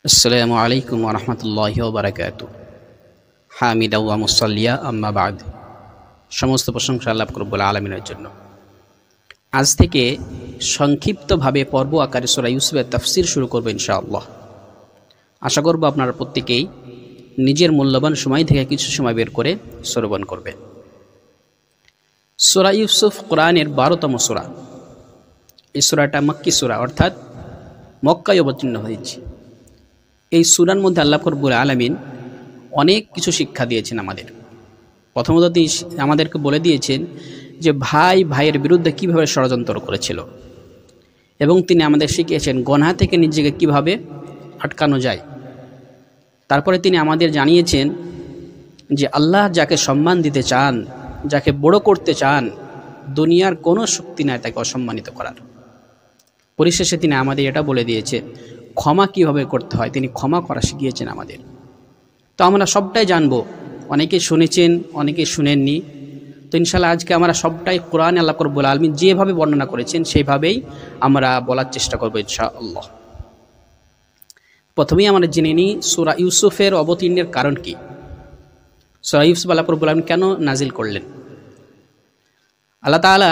আসসালামু আলাইকুম ওয়া রাহমাতুল্লাহি ওয়া বারাকাতুহু। হামিদা ওয়া মুসাল্লিয়া আম্মা বাদ। সমস্ত প্রশংসা আল্লাহ রব্বুল আলামিনের জন্য। আজ থেকে সংক্ষিপ্তভাবে পর্ব আকারে সূরা ইউসুফের তাফসীর শুরু করব ইনশাআল্লাহ। আশা করব আপনারা প্রত্যেকেই নিজের মূল্যবান সময় থেকে কিছু সময় বের করে শ্রবণ করবেন। সূরা ইউসুফ কোরআনের 12তম সূরা। এই সূরাটা মক্কি সূরা, অর্থাৎ মক্কায় অবতীর্ণ হয়েছে। এই সূরার মধ্যে আল্লাহ রব্বুল আলামিন অনেক কিছু শিক্ষা দিয়েছেন আমাদের। প্রথমত তিনি আমাদেরকে বলে দিয়েছেন যে ভাই ভাইয়ের বিরুদ্ধে কীভাবে ষড়যন্ত্র করেছিল, এবং তিনি আমাদের শিখিয়েছেন গুনাহ থেকে নিজেকে কিভাবে আটকানো যায়। তারপরে তিনি আমাদের জানিয়েছেন যে আল্লাহ যাকে সম্মান দিতে চান, যাকে বড় করতে চান, দুনিয়ার কোনো শক্তি নাই তাকে অসম্মানিত করার। পরিশেষে তিনি আমাদের এটা বলে দিয়েছে ক্ষমা কিভাবে করতে হয়, তিনি ক্ষমা করা শিখিয়েছেন আমাদের। তো আমরা সবটাই জানবো, অনেকে শুনেছেন অনেকে শুনেননি। তো ইনশাআল্লাহ আজকে আমরা সবটাই কোরআন আল্লাহ রব্বুল আলামিন যেভাবে বর্ণনা করেছেন সেইভাবেই আমরা বলার চেষ্টা করব ইনশাআল্লাহ। প্রথমেই আমরা জেনে নিই সূরা ইউসুফের অবতীর্ণের কারণ কি। সূরা ইউসুফ আল্লাহ রব্বুল আলামিন কেন নাজিল করলেন। আল্লাহ তাআলা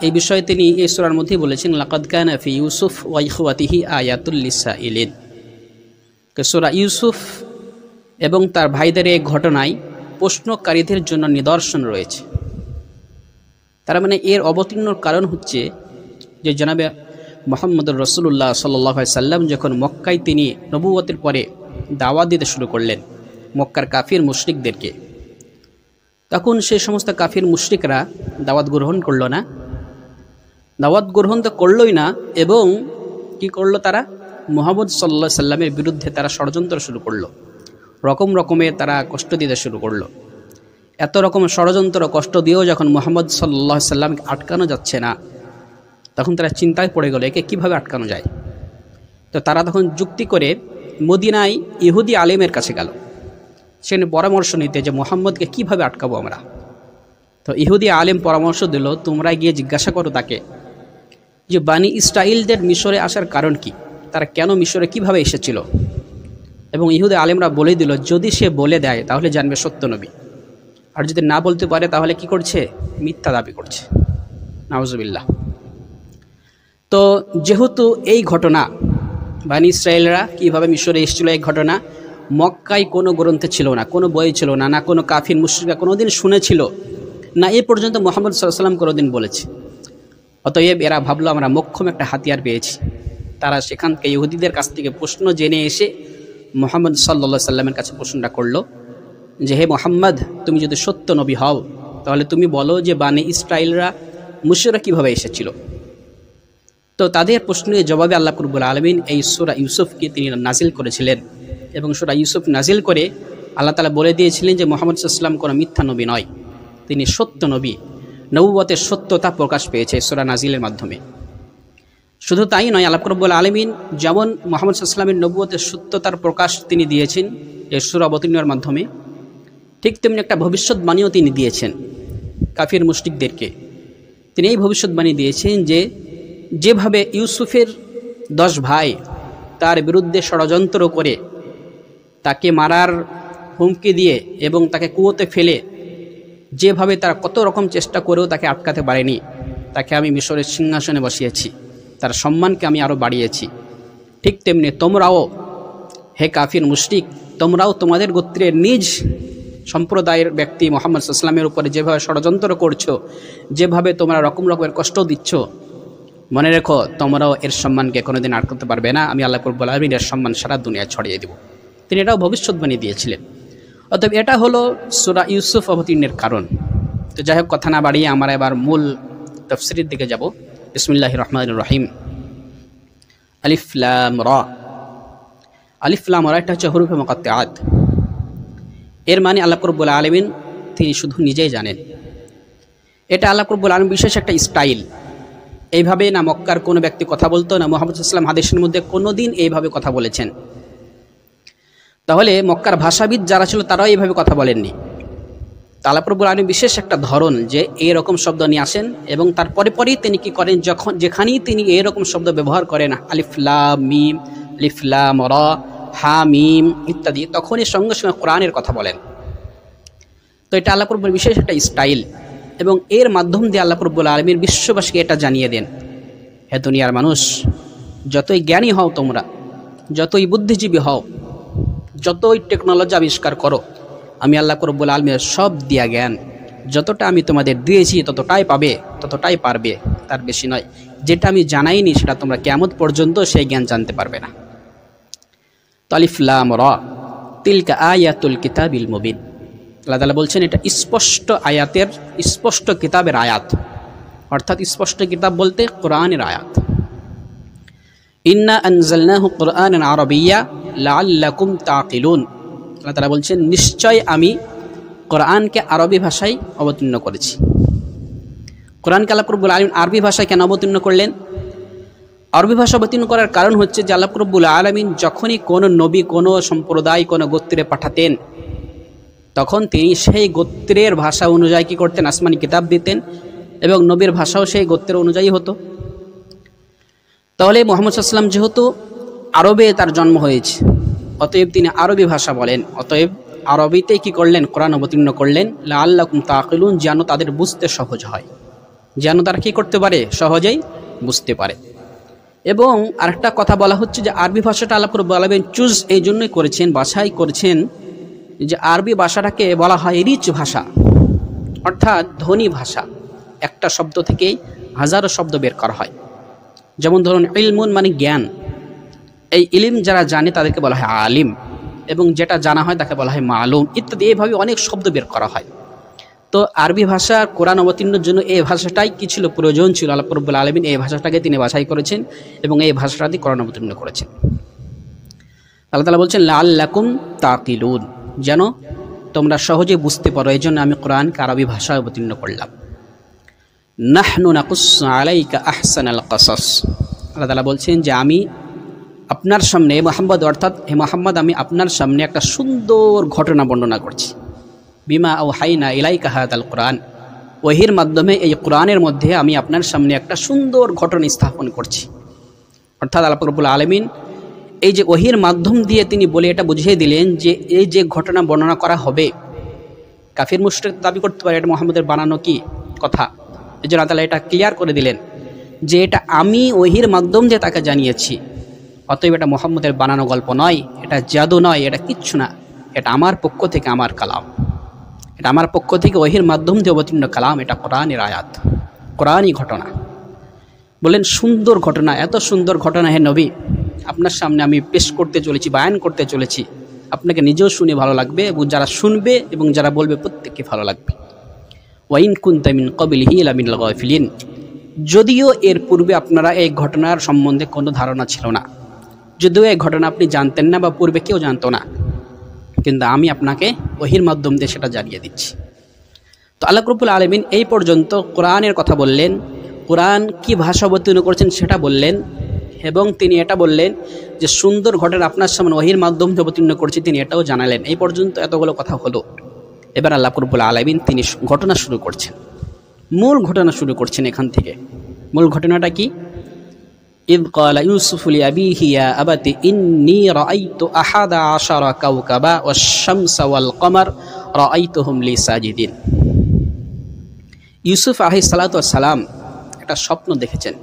এই বিষয়ে তিনি এই সূরার মধ্যেই বলেছেন লাকাদ কানা ফি ইউসুফ ওয়া ইখওয়াতিহি আয়াতুল লিসাইলিন। সূরা ইউসুফ এবং তার ভাইদের এই ঘটনায় প্রশ্নকারীদের জন্য নিদর্শন রয়েছে। তার মানে এর অবতীর্ণর কারণ হচ্ছে যে জনাবে মুহাম্মদুর রাসূলুল্লাহ সাল্লাল্লাহু আলাইহি সাল্লাম যখন মক্কায় তিনি নবুয়তের পরে দাওয়াত দিতে শুরু করলেন মক্কার কাফির মুশরিকদেরকে, তখন সেই সমস্ত কাফির মুশরিকরা দাওয়াত গ্রহণ করলো না। দাওয়াত গ্রহণ তো করলই না, এবং কি করলো তারা মুহাম্মদ সাল্লাল্লাহু আলাইহি সাল্লামের বিরুদ্ধে তারা ষড়যন্ত্র শুরু করলো। রকমের তারা কষ্ট দিতে শুরু করলো। এত রকম ষড়যন্ত্র কষ্ট দিয়েও যখন মুহাম্মদ সাল্লাল্লাহু আলাইহি সাল্লামকে আটকানো যাচ্ছে না, তখন তারা চিন্তায় পড়ে গেল একে কীভাবে আটকানো যায়। তো তারা তখন যুক্তি করে মদিনায় ইহুদি আলেমের কাছে গেল, সেখানে পরামর্শ নিতে যে মুহাম্মদকে কীভাবে আটকাবো আমরা। তো ইহুদি আলেম পরামর্শ দিল, তোমরা গিয়ে জিজ্ঞাসা করো তাকে যে বানি ইসরাইলদের মিশরে আসার কারণ কি, তারা কেন মিশরে কিভাবে এসেছিল। এবং ইহুদি আলেমরা বলে দিল যদি সে বলে দেয় তাহলে জানবে সত্য নবী, আর যদি না বলতে পারে তাহলে কি করছে, মিথ্যা দাবি করছে। নাউজুবিল্লাহ। তো যেহেতু এই ঘটনা বানি ইসরাইলরা কীভাবে মিশরে এসেছিল, এই ঘটনা মক্কায় কোনো গ্রন্থে ছিল না, কোনো বই ছিল না, না কোনো কাফির মুশরিকরা কোনোদিন শুনেছিল না, এ পর্যন্ত মুহাম্মদ সাল্লাল্লাহু আলাইহি সাল্লাম কোনোদিন বলেছে। অতএব এরা ভাবলো আমরা মোক্ষম একটা হাতিয়ার পেয়েছি। তারা সেখান থেকে ইহুদিদের কাছ থেকে প্রশ্ন জেনে এসে মুহাম্মদ সাল্লাল্লাহু আলাইহি সাল্লামের কাছে প্রশ্নটা করলো যে হে মুহাম্মদ, তুমি যদি সত্য নবী হও তাহলে তুমি বলো যে বানি ইসরাইলরা মিশরে কীভাবে এসেছিল। তো তাদের প্রশ্নের জবাবে আল্লাহ রব্বুল আলামিন এই সূরা ইউসুফকে তিনি নাজিল করেছিলেন, এবং সূরা ইউসুফ নাজিল করে আল্লাহ তাআলা বলে দিয়েছিলেন যে মুহাম্মদ সাল্লাল্লাহু আলাইহি সাল্লাম কোনো মিথ্যা নবী নয়, তিনি সত্য নবী। নবুয়তের সত্যতা প্রকাশ পেয়েছে সূরা নাজিলের মাধ্যমে। শুধু তাই নয়, আল্লাহ রব্বুল আলামিন যেমন মুহাম্মদ সাল্লাল্লাহু আলাইহি সাল্লামের নবুয়তের সত্যতার প্রকাশ তিনি দিয়েছেন এই সূরা অবতীর্ণের মাধ্যমে, ঠিক তেমনি একটা ভবিষ্যৎবাণীও তিনি দিয়েছেন কাফির মুশরিকদেরকে। তিনি এই ভবিষ্যৎবাণী দিয়েছেন যে যেভাবে ইউসুফের 10 ভাই তার বিরুদ্ধে ষড়যন্ত্র করে তাকে মারার হুমকি দিয়ে এবং তাকে কুয়োতে ফেলে যেভাবে তারা কত রকম চেষ্টা করেও তাকে আটকাতে পারেনি, তাকে আমি মিশরের সিংহাসনে বসিয়েছি, তার সম্মানকে আমি আরও বাড়িয়েছি। ঠিক তেমনি তোমরাও হে কাফির মুশরিক, তোমরাও তোমাদের গোত্রের নিজ সম্প্রদায়ের ব্যক্তি মুহাম্মদ সাল্লাল্লাহু আলাইহি সাল্লামের উপরে যেভাবে ষড়যন্ত্র করছো, যেভাবে তোমরা রকমের কষ্ট দিচ্ছ, মনে রেখো তোমরাও এর সম্মানকে কোনোদিন আটকাতে পারবে না। আমি আল্লাহ রাব্বুল আলামিন এর সম্মান সারা দুনিয়ায় ছড়িয়ে দেব। তিনি এটাও ভবিষ্যৎবাণী দিয়েছিলেন। অতএব এটা হলো সূরা ইউসুফ অবতীর্ণের কারণ। তো যাই হোক, কথা না বাড়িয়ে আমরা এবার মূল তাফসীরের দিকে যাব। বিসমিল্লাহির রহমানির রহিম। আলিফ লাম রা। আলিফ লাম রা এটা হচ্ছে হুরুফে মুকাত্তাআত। এর মানে আল্লাহ রাব্বুল আলামিন তিনি শুধু নিজেই জানেন। এটা আল্লাহ রাব্বুল আলামিন বিশেষ একটা স্টাইল। এইভাবে না মক্কার কোনো ব্যক্তি কথা বলতো, না মুহাম্মদ সাল্লাল্লাহু আলাইহি ওয়াসাল্লাম হাদিসের মধ্যে কোনোদিন এইভাবে কথা বলেছেন। তাহলে মক্কার ভাষাবিদ যারা ছিল তারাও এইভাবে কথা বলেননি। আল্লাহ রাব্বুল আলামিন বিশেষ একটা ধরন যে এইরকম শব্দ নিয়ে আসেন, এবং তারপরে পরেই তিনি কি করেন, যেখানেই তিনি এইরকম শব্দ ব্যবহার করেন আলিফ লাম মিম, আলিফ লাম রা, হামিম ইত্যাদি, তখনই সঙ্গে সঙ্গে কোরআনের কথা বলেন। তো এটা আল্লাহ রব্বুল বিশেষ একটা স্টাইল, এবং এর মাধ্যম দিয়ে আল্লাহ রব্বুল আলামিন বিশ্ববাসীকে এটা জানিয়ে দেন, হে দুনিয়ার মানুষ, যতই জ্ঞানী হও তোমরা, যতই বুদ্ধিজীবী হও, যতই টেকনোলজি আবিষ্কার করো, আমি আল্লাহ রব্বুল আলামিনের সব দিয়া জ্ঞান, যতটা আমি তোমাদের দিয়েছি ততটাই পাবে, ততটাই পারবে, তার বেশি নয়। যেটা আমি জানাইনি সেটা তোমরা কিয়ামত পর্যন্ত সেই জ্ঞান জানতে পারবে না। আলিফ লাম রা তিলকা আয়াতুল কিতাবিল মুবিন। আল্লাহ তাআলা বলছেন এটা স্পষ্ট আয়াতের, স্পষ্ট কিতাবের আয়াত, অর্থাৎ স্পষ্ট কিতাব বলতে কোরআনের আয়াত। ইন্না আনজালনাহু কুরআনান আরাবিয়্যা লাআল্লাকুম তাকিলুন। আল্লাহ তাআলা বলছেন নিশ্চয় আমি কোরআনকে আরবি ভাষায় অবতীর্ণ করেছি। কোরআনকে আল্লাহ রব্বুল আলামিন আরবি ভাষায় কেন অবতীর্ণ করলেন? আরবি ভাষা অবতীর্ণ করার কারণ হচ্ছে যে আল্লাহ রব্বুল আলামিন যখনই কোনো নবী, কোনো সম্প্রদায়, কোনো গোত্রে পাঠাতেন, তখন তিনি সেই গোত্রের ভাষা অনুযায়ী কী করতেন? আসমানি কিতাব দিতেন, এবং নবীর ভাষাও সেই গোত্রের অনুযায়ী হতো। তাহলে মুহাম্মদ সাল্লাল্লাহু আলাইহি ওয়াসাল্লাম যেহেতু আরবে তার জন্ম হয়েছে, অতএব তিনি আরবি ভাষা বলেন, অতএব আরবিতেই কী করলেন? কোরআন অবতীর্ণ করলেন, লাআল্লাকুম তাকিলুন, যেন তাদের বুঝতে সহজ হয়, যেন তারা কী করতে পারে? সহজেই বুঝতে পারে। এবং আরেকটা কথা বলা হচ্ছে যে আরবি ভাষাটা আল্লাহ রাব্বুল আলামিন চুজ এই জন্যই করেছেন, বাছাই করেছেন, যে আরবি ভাষাটাকে বলা হয় রিচ ভাষা, অর্থাৎ ধনী ভাষা। একটা শব্দ থেকেই হাজারো শব্দ বের করা হয়। যেমন ধরুন ইলমুন মানে জ্ঞান, এই ইলিম যারা জানে তাদেরকে বলা হয় আলিম, এবং যেটা জানা হয় তাকে বলা হয় মালুম ইত্যাদি। এইভাবে অনেক শব্দ বের করা হয়। তো আরবি ভাষা কোরআন অবতীর্ণের জন্য এই ভাষাটাই কি ছিল? প্রয়োজন ছিল। আল্লাহ রাব্বুল আলামিন এই ভাষাটাকে তিনি বাছাই করেছেন এবং এই ভাষাটা দিয়ে কোরআন অবতীর্ণ করেছেন। আল্লাহ তাআলা বলছেন লাআল্লাকুম তাকিলুন, যেন তোমরা সহজে বুঝতে পারো, এই জন্য আমি কোরআনকে আরবি ভাষায় অবতীর্ণ করলাম। নাহনু নাকুসসু আলাইকা আহসানাল কাসাস। আল্লাহ তাআলা বলছেন যে আমি আপনার সামনে মুহাম্মদ, অর্থাৎ হে মুহাম্মদ, আমি আপনার সামনে একটা সুন্দর ঘটনা বর্ণনা করছি। বিমা আওহাইনা ইলাইকা হাযাল কোরআন, ওহির মাধ্যমে এই কোরআনের মধ্যে আমি আপনার সামনে একটা সুন্দর ঘটনা স্থাপন করছি। অর্থাৎ আল্লাহ রাব্বুল আলামিন এই যে ওহির মাধ্যম দিয়ে তিনি বলে এটা বুঝিয়ে দিলেন যে এই যে ঘটনা বর্ণনা করা হবে, কাফির মুশরিক দাবি করতে পারে এটা মুহাম্মদের বানানো কি কথা। এই জন্য আল্লাহ তাআলা এটা ক্লিয়ার করে দিলেন যে এটা আমি ওহির মাধ্যম দিয়ে তাকে জানিয়েছি, অতএব এটা মুহাম্মদের বানানো গল্প নয়, এটা জাদু নয়, এটা কিচ্ছু না, এটা আমার পক্ষ থেকে আমার কালাম, এটা আমার পক্ষ থেকে ওহির মাধ্যম দিয়ে অবতীর্ণ কালাম, এটা কোরআনের আয়াত, কোরআনই ঘটনা। বলেন সুন্দর ঘটনা, এত সুন্দর ঘটনা হে নবী আপনার সামনে আমি পেশ করতে চলেছি, বায়ান করতে চলেছি। আপনাকে নিজেও শুনে ভালো লাগবে এবং যারা শুনবে এবং যারা বলবে প্রত্যেককে ভালো লাগবে। ওয়াইন কুনতা মিন ক্বাবলিহি লামিনাল গাফিলিন, যদিও এর পূর্বে আপনারা এই ঘটনার সম্বন্ধে কোনো ধারণা ছিল না, যদিও এই ঘটনা আপনি জানতেন না বা পূর্বে কেউ জানতো না, কিন্তু আমি আপনাকে ওহির মাধ্যম দিয়ে সেটা জানিয়ে দিচ্ছি। তো আল্লাহ রাব্বুল আলামিন এই পর্যন্ত কোরআনের কথা বললেন, কোরআন কি ভাষা অবতীর্ণ করেছেন সেটা বললেন, এবং তিনি এটা বললেন যে সুন্দর ঘটনা আপনার সামনে ওহির মাধ্যম দিয়ে অবতীর্ণ করছি, তিনি এটাও জানালেন। এই পর্যন্ত এতগুলো কথা হলো। এবার আল্লাহ রাব্বুল আলামিন তিনি ঘটনা শুরু করছেন, মূল ঘটনা শুরু করছেন এখান থেকে। মূল ঘটনাটা কি? ইয ক্বালা ইউসুফু লিআবিহি ইয়া আবাতি ইন্নী রাআইতু আহাদা আশারা কাওকাবা ওয়াশ-শামসা ওয়াল কমার রাআইতুহুম লি সাজিদিন। ইউসুফ আলাইহিস সালাতু ওয়াস সালাম একটা স্বপ্ন দেখেছেন।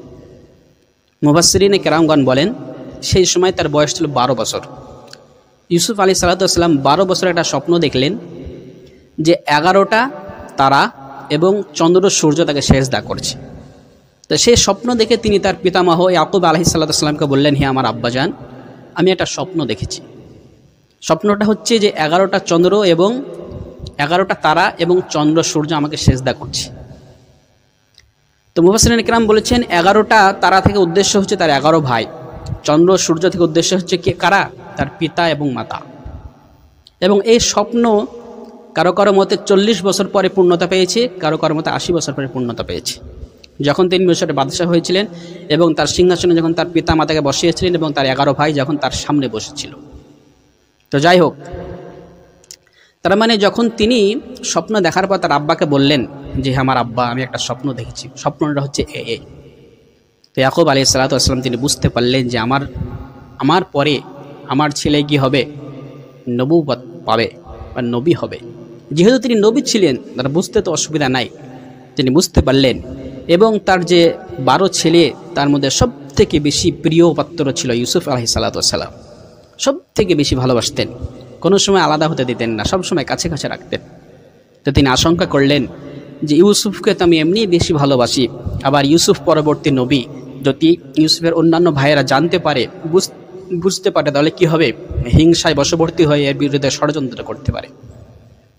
মুফাসসিরিনে কেরামগণ বলেন সেই সময় তার বয়স ছিল 12 বছর। ইউসুফ আলাইহিস সালাতু ওয়াস সালাম 12 বছর একটা স্বপ্ন দেখলেন যে 11টা তারা এবং চন্দ্র সূর্য তাকে সেজদা করছে। তো সেই স্বপ্ন দেখে তিনি তার পিতামহ ইয়াকুব আলাইহিস সালাতু ওয়াস সালামকে বললেন, হে আমার আব্বাজান, আমি একটা স্বপ্ন দেখেছি। স্বপ্নটা হচ্ছে যে 11টা চন্দ্র এবং 11টা তারা এবং চন্দ্র সূর্য আমাকে সেজদা করছে। তো মুফাসসিরিনে কেরাম বলেছেন 11টা তারা থেকে উদ্দেশ্য হচ্ছে তার 11 ভাই, চন্দ্র সূর্য থেকে উদ্দেশ্য হচ্ছে কে কারা? তার পিতা এবং মাতা। এবং এই স্বপ্ন কারো কারো মতে 40 বছর পরে পূর্ণতা পেয়েছে, কারো কারো মতে 80 বছর পরে পূর্ণতা পেয়েছে। যখন তিনি মিশরের বাদশাহ হয়েছিলেন এবং তার সিংহাসনে যখন তার পিতা মাতাকে বসিয়েছিলেন এবং তার 11 ভাই যখন তার সামনে বসেছিল। তো যাই হোক, তার মানে যখন তিনি স্বপ্ন দেখার পর তার আব্বাকে বললেন যে আমার আব্বা, আমি একটা স্বপ্ন দেখেছি, স্বপ্নটা হচ্ছে এ। তো ইয়াকুব আলাইহিস সালাতু ওয়াস সালাম তিনি বুঝতে পারলেন যে আমার পরে আমার ছেলে কি হবে, নবুবত পাবে বা নবী হবে। যেহেতু তিনি নবী ছিলেন, তার বুঝতে তো অসুবিধা নাই, তিনি বুঝতে পারলেন। এবং তার যে 12 ছেলে, তার মধ্যে সব থেকে বেশি প্রিয় পাত্র ছিল ইউসুফ আলাইহিসসালাম। সব থেকে বেশি ভালোবাসতেন, কোনো সময় আলাদা হতে দিতেন না, সব সময় কাছে কাছে রাখতেন। তো তিনি আশঙ্কা করলেন যে ইউসুফকে তো আমি এমনি বেশি ভালোবাসি, আবার ইউসুফ পরবর্তী নবী, যদি ইউসুফের অন্যান্য ভাইয়েরা জানতে পারে, বুঝতে পারে, তাহলে কি হবে, হিংসায় বশবর্তী হয়ে এর বিরুদ্ধে ষড়যন্ত্র করতে পারে।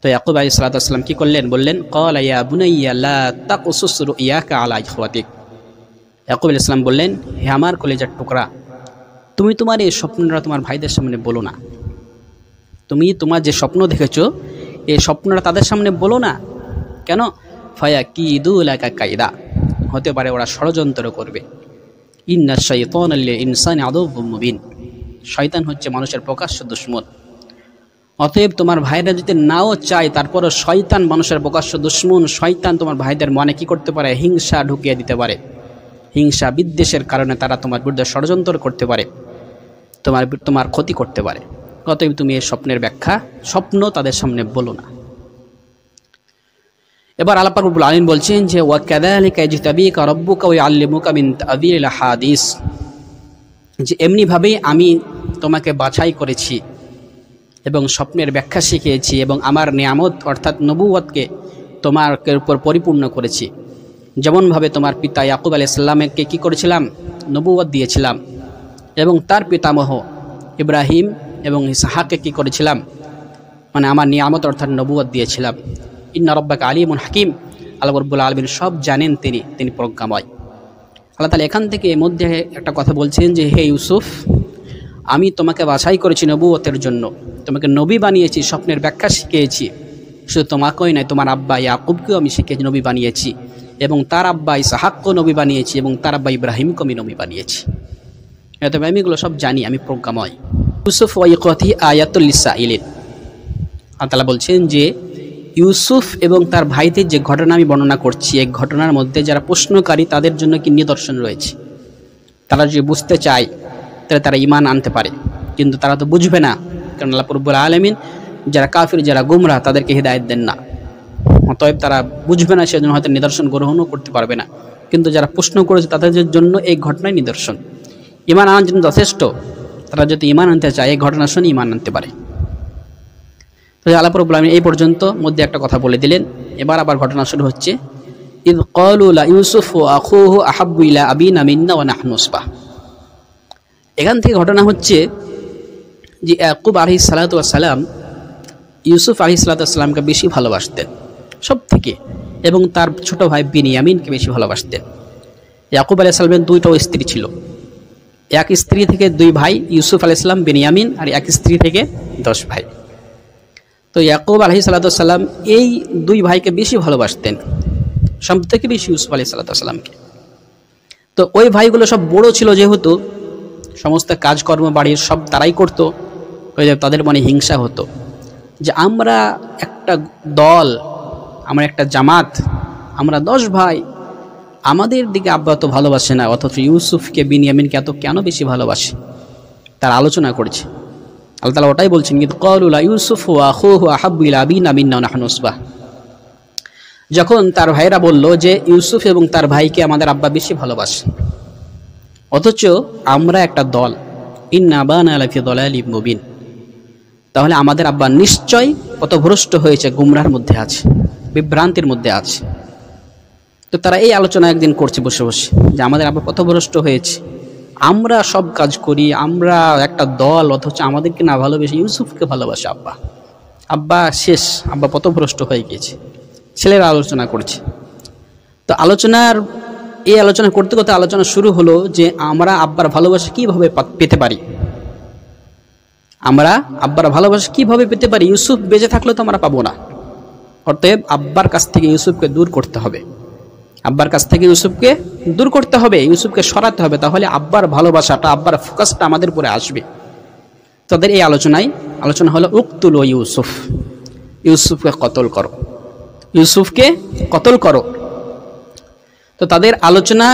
তো ইয়াকুব আলাইহিসসালাম কি করলেন, বললেন ক্বালা ইয়া বুনাইয়া লা তাকসুস রুইয়াকা আলা ইখওয়াতিক। ইয়াকুব আলাইহিস সালাম বললেন, হে আমার কলিজার টুকরা, তুমি তোমার এই স্বপ্নটা তোমার ভাইদের সামনে বলো না। তুমি তোমার যে স্বপ্ন দেখেছো, এই স্বপ্নটা তাদের সামনে বলো না। কেন? ফায়াকিদু লাকা কাইদা, হতে পারে ওরা ষড়যন্ত্র করবে। ইন্নাশ শাইতানা লিল ইনসানি আদুউম মুবিন, শয়তান হচ্ছে মানুষের প্রকাশ্য দুশমন। অতএব তোমার ভাইরা যদি নাও চায়, তারপরও শয়তান মানুষের প্রকাশ্য দুশমন। শয়তান তোমার ভাইদের মনে কি করতে পারে, হিংসা ঢুকিয়ে দিতে পারে। হিংসা বিদ্বেষের কারণে তারা তোমার বিরুদ্ধে ষড়যন্ত্র করতে পারে, তোমার ক্ষতি করতে পারে। অতএব তুমি এই স্বপ্নের ব্যাখ্যা, স্বপ্ন তাদের সামনে বলো না। এবার আল্লাহ পাক রব্বুল আলামিন বলছেন যে ওয়া কাযালিকা ইয়াজতাবিকা রাব্বুকা ওয়া ইউআল্লিমুকা মিন তা'ওয়িলিল হাদিস, যে এমনিভাবেই আমি তোমাকে বাছাই করেছি এবং স্বপ্নের ব্যাখ্যা শিখিয়েছি এবং আমার নিয়ামত অর্থাৎ নবুয়তকে তোমার উপর পরিপূর্ণ করেছি। যেমনভাবে তোমার পিতা ইয়াকুব আলাইহিস সালামকে কী করেছিলাম, নবুয়ত দিয়েছিলাম, এবং তার পিতামহ ইব্রাহিম এবং ইসহাককে কী করেছিলাম, মানে আমার নিয়ামত অর্থাৎ নবুয়ত দিয়েছিলাম। ইন্না রাব্বাকা আলিমুন হাকিম, আল্লাহ রাব্বুল আলামিন সব জানেন, তিনি প্রজ্ঞাময়। আল্লাহ তাআলা এখান থেকে এর মধ্যে একটা কথা বলছেন যে হে ইউসুফ, আমি তোমাকে বাছাই করেছি নবুয়তের জন্য, তোমাকে নবী বানিয়েছি, স্বপ্নের ব্যাখ্যা শিখিয়েছি। শুধু তোমাকেই নয়, তোমার আব্বা ইয়াকুবকেও আমি শিখিয়েছি, নবী বানিয়েছি, এবং তার আব্বা ইসহাককেও নবী বানিয়েছি, এবং তার আব্বা ইব্রাহিমকেও আমি নবী বানিয়েছি। তবে আমি এগুলো সব জানি, আমি প্রজ্ঞাময়। ইউসুফ ওয়া ইখওয়াতি আয়াতুল লিসাইলিন, আল্লাহ তাআলা বলছেন যে ইউসুফ এবং তার ভাইদের যে ঘটনা আমি বর্ণনা করছি, এই ঘটনার মধ্যে যারা প্রশ্নকারী তাদের জন্য কি নিদর্শন রয়েছে। তারা যদি বুঝতে চায় তাহলে তারা ঈমান আনতে পারে, কিন্তু তারা তো বুঝবে না, কারণ আল্লাহ রাব্বুল আলামিন যারা কাফির, যারা গুমরাহ, তাদেরকে হিদায়াত দেন না। অতএব তারা বুঝবে না, সেজন্য হয়তো নিদর্শন গ্রহণও করতে পারবে না। কিন্তু যারা প্রশ্ন করেছে তাদের জন্য এই ঘটনায় নিদর্শন। ঈমান আনার জন্য যথেষ্ট, তারা যদি ঈমান আনতে চায় এই ঘটনা শুনে ঈমান আনতে পারে। তো আল্লাহ রাব্বুল আলামিন এই পর্যন্ত মধ্যে একটা কথা বলে দিলেন। এবার আবার ঘটনা শুরু হচ্ছে। ইয ক্বালু লা ইউসুফ ওয়া আখুহু আহাব্বু ইলা আবিনা মিন্না ওয়া নাহনু উসবাহ। এখান থেকে ঘটনা হচ্ছে যে ইয়াকুব আলাইহিস সালাতু ওয়াস সালাম ইউসুফ আলাইহিস সালাতু ওয়াস সালামকে বেশি ভালোবাসতেন সব থেকে, এবং তার ছোট ভাই বিনিয়ামিনকে বেশি ভালোবাসতেন। ইয়াকুব আলাইহিস সালামের দুইটা স্ত্রী ছিল, এক স্ত্রী থেকে 2 ভাই, ইউসুফ আলাইহিস সালাম, বিনিয়ামিন, আর এক স্ত্রী থেকে 10 ভাই। তো ইয়াকুব আলাইহিস সালাতু ওয়াস সালাম এই 2 ভাইকে বেশি ভালোবাসতেন, সব থেকে বেশি ইউসুফ আলাইহিস সালাতু ওয়াস সালামকে। তো ওই ভাইগুলো সব বড় ছিল, যেহেতু সমস্ত কাজকর্ম বাড়ির সব তারাই করতো, ওই তাদের মনে হিংসা হতো যে আমরা একটা দল, আমরা একটা জামাত, আমরা 10 ভাই, আমাদের দিকে আব্বা তো ভালোবাসে না, অথচ ইউসুফকে বিনিয়ামিনকে এত কেন বেশি ভালোবাসে, তারা আলোচনা করছে। আল্লাহ তাআলা ওটাই বলছেন, কিন্তু ক্বালু লা ইউসুফ ওয়া আখুহু আহাব্বু ইলা আবিনা মিন্না ওয়া নাহনু উসবাহ। যখন তার ভাইরা বলল যে ইউসুফ এবং তার ভাইকে আমাদের আব্বা বেশি ভালোবাসে, অথচ আমরা একটা দল, ইন্না আবানা লাফি দালালিম মুবিন, তাহলে আমাদের আব্বা নিশ্চয় পথভ্রষ্ট হয়েছে, গুমরাহর মধ্যে আছে, বিভ্রান্তির মধ্যে আছে। তো তারা এই আলোচনা একদিন করছে বসে বসে যে আমাদের আব্বা পথভ্রষ্ট হয়েছে, আমরা সব কাজ করি, আমরা একটা দল, অথচ আমাদেরকে না ভালোবেসে ইউসুফকে ভালোবাসে আব্বা। আব্বা শেষ, আব্বা পথভ্রষ্ট হয়ে গিয়েছে। ছেলেরা আলোচনা করছে। তো এই আলোচনা করতে করতে আলোচনা শুরু হলো যে আমরা আব্বার ভালোবাসা কীভাবে পেতে পারি, আমরা আব্বার ভালোবাসা কীভাবে পেতে পারি। ইউসুফ বেঁচে থাকলে তো আমরা পাবো না, অতএব আব্বার কাছ থেকে ইউসুফকে দূর করতে হবে, আব্বার কাছ থেকে ইউসুফকে দূর করতে হবে, ইউসুফকে সরাতে হবে, তাহলে আব্বার ভালোবাসাটা, আব্বার ফোকাসটা আমাদের উপরে আসবে। তাদের এই আলোচনা হলো উকতুল ইউসুফ, ইউসুফকে কতল করো, ইউসুফকে কতল করো। তো তাদের আলোচনা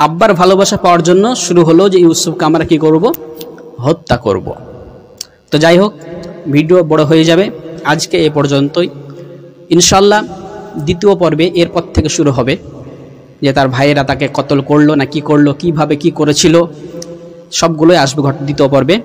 আব্বার ভালোবাসা পাওয়ার জন্য শুরু হলো যে ইউসুফকে আমরা কি করব, হত্যা করব। তো যাই হোক, ভিডিও বড় হয়ে যাবে, আজকে এ পর্যন্তই। ইনশাল্লাহ দ্বিতীয় পর্বে এরপর থেকে শুরু হবে, যে তার ভাইয়েরা তাকে কতল করলো না কি করলো, কিভাবে কি করেছিল, সবগুলোই আসবে দ্বিতীয় পর্বে।